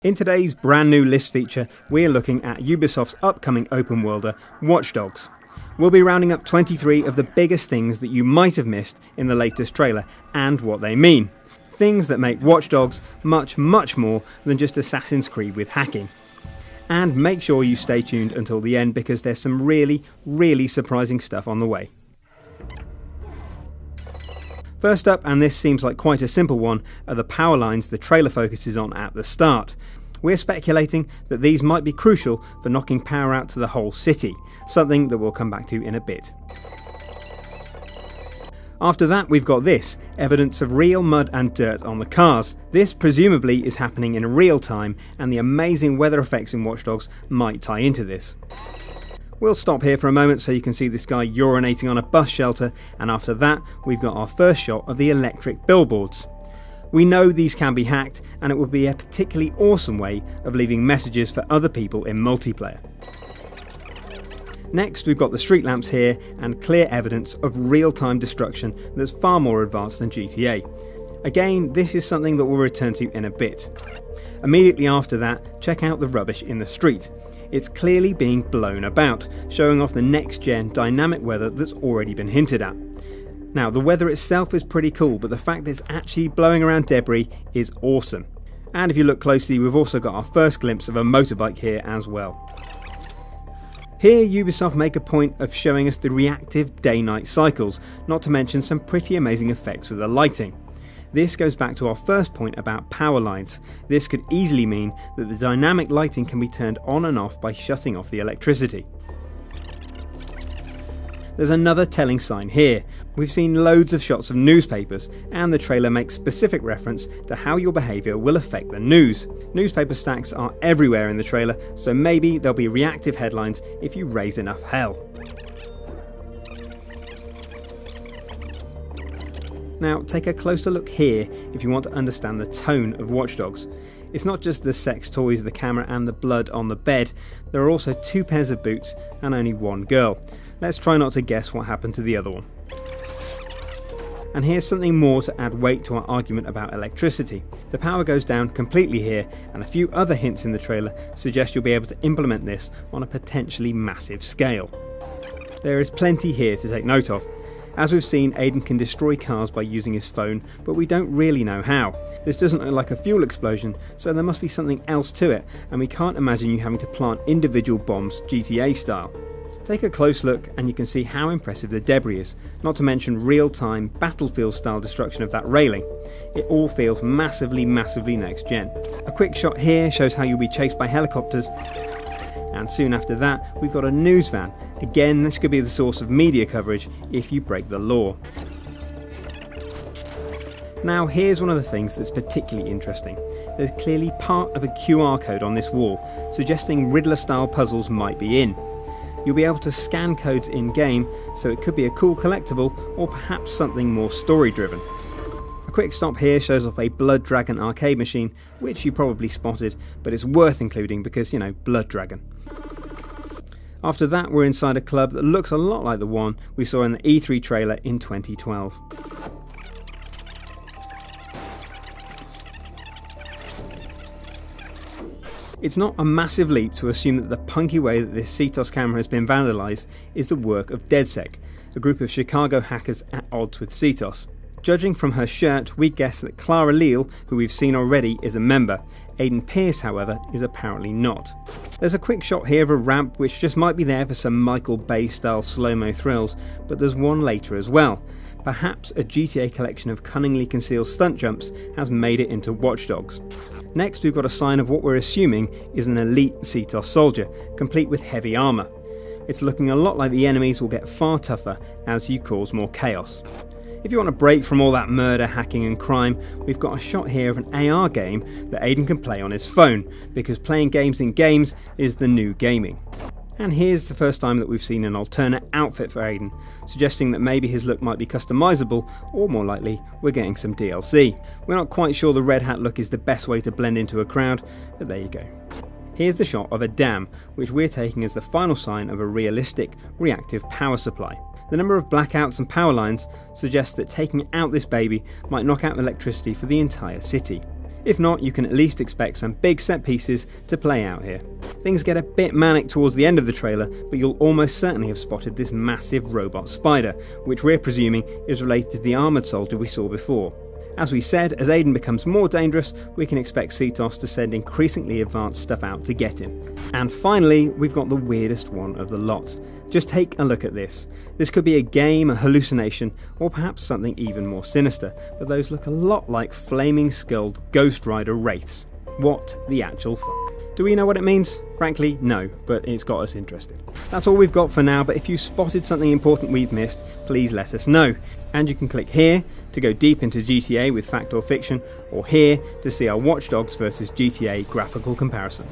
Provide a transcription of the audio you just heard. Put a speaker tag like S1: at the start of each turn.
S1: In today's brand new list feature, we're looking at Ubisoft's upcoming open worlder, Watch Dogs. We'll be rounding up 23 of the biggest things that you might have missed in the latest trailer and what they mean. Things that make Watch Dogs much more than just Assassin's Creed with hacking. And make sure you stay tuned until the end because there's some really surprising stuff on the way. First up, and this seems like quite a simple one, are the power lines the trailer focuses on at the start. We're speculating that these might be crucial for knocking power out to the whole city, something that we'll come back to in a bit. After that, we've got this, evidence of real mud and dirt on the cars. This presumably is happening in real time, and the amazing weather effects in Watch Dogs might tie into this. We'll stop here for a moment so you can see this guy urinating on a bus shelter, and after that we've got our first shot of the electric billboards. We know these can be hacked, and it would be a particularly awesome way of leaving messages for other people in multiplayer. Next, we've got the street lamps here and clear evidence of real-time destruction that's far more advanced than GTA. Again, this is something that we'll return to in a bit. Immediately after that, check out the rubbish in the street. It's clearly being blown about, showing off the next-gen dynamic weather that's already been hinted at. Now, the weather itself is pretty cool, but the fact that it's actually blowing around debris is awesome. And if you look closely, we've also got our first glimpse of a motorbike here as well. Here, Ubisoft make a point of showing us the reactive day-night cycles, not to mention some pretty amazing effects with the lighting. This goes back to our first point about power lines. This could easily mean that the dynamic lighting can be turned on and off by shutting off the electricity. There's another telling sign here. We've seen loads of shots of newspapers, and the trailer makes specific reference to how your behaviour will affect the news. Newspaper stacks are everywhere in the trailer, so maybe there'll be reactive headlines if you raise enough hell. Now, take a closer look here if you want to understand the tone of Watch Dogs. It's not just the sex toys, the camera and the blood on the bed, there are also 2 pairs of boots and only 1 girl. Let's try not to guess what happened to the other one. And here's something more to add weight to our argument about electricity. The power goes down completely here, and a few other hints in the trailer suggest you'll be able to implement this on a potentially massive scale. There is plenty here to take note of. As we've seen, Aiden can destroy cars by using his phone, but we don't really know how. This doesn't look like a fuel explosion, so there must be something else to it, and we can't imagine you having to plant individual bombs GTA style. Take a close look and you can see how impressive the debris is, not to mention real-time Battlefield style destruction of that railing. It all feels massively next gen. A quick shot here shows how you'll be chased by helicopters, and soon after that we've got a news van. Again, this could be the source of media coverage if you break the law. Now, here's one of the things that's particularly interesting. There's clearly part of a QR code on this wall, suggesting Riddler style puzzles might be in. You'll be able to scan codes in-game, so it could be a cool collectible or perhaps something more story-driven. A quick stop here shows off a Blood Dragon arcade machine, which you probably spotted, but it's worth including because, you know, Blood Dragon. After that, we're inside a club that looks a lot like the one we saw in the E3 trailer in 2012. It's not a massive leap to assume that the punky way that this CTOS camera has been vandalised is the work of DedSec, a group of Chicago hackers at odds with CTOS. Judging from her shirt, we guess that Clara Leal, who we've seen already, is a member. Aiden Pierce, however, is apparently not. There's a quick shot here of a ramp which just might be there for some Michael Bay style slow-mo thrills, but there's one later as well. Perhaps a GTA collection of cunningly concealed stunt jumps has made it into Watch Dogs. Next, we've got a sign of what we're assuming is an elite CTOS soldier, complete with heavy armour. It's looking a lot like the enemies will get far tougher as you cause more chaos. If you want a break from all that murder, hacking and crime, we've got a shot here of an AR game that Aiden can play on his phone, because playing games in games is the new gaming. And here's the first time that we've seen an alternate outfit for Aiden, suggesting that maybe his look might be customizable, or more likely, we're getting some DLC. We're not quite sure the red hat look is the best way to blend into a crowd, but there you go. Here's the shot of a dam, which we're taking as the final sign of a realistic, reactive power supply. The number of blackouts and power lines suggests that taking out this baby might knock out electricity for the entire city. If not, you can at least expect some big set pieces to play out here. Things get a bit manic towards the end of the trailer, but you'll almost certainly have spotted this massive robot spider, which we're presuming is related to the armoured soldier we saw before. As we said, as Aiden becomes more dangerous, we can expect Cetos to send increasingly advanced stuff out to get him. And finally, we've got the weirdest one of the lot. Just take a look at this. This could be a game, a hallucination, or perhaps something even more sinister, but those look a lot like flaming skulled Ghost Rider wraiths. What the actual fuck? Do we know what it means? Frankly, no, but it's got us interested. That's all we've got for now, but if you spotted something important we've missed, please let us know. And you can click here to go deep into GTA with fact or fiction, or here to see our Watch Dogs vs GTA graphical comparison.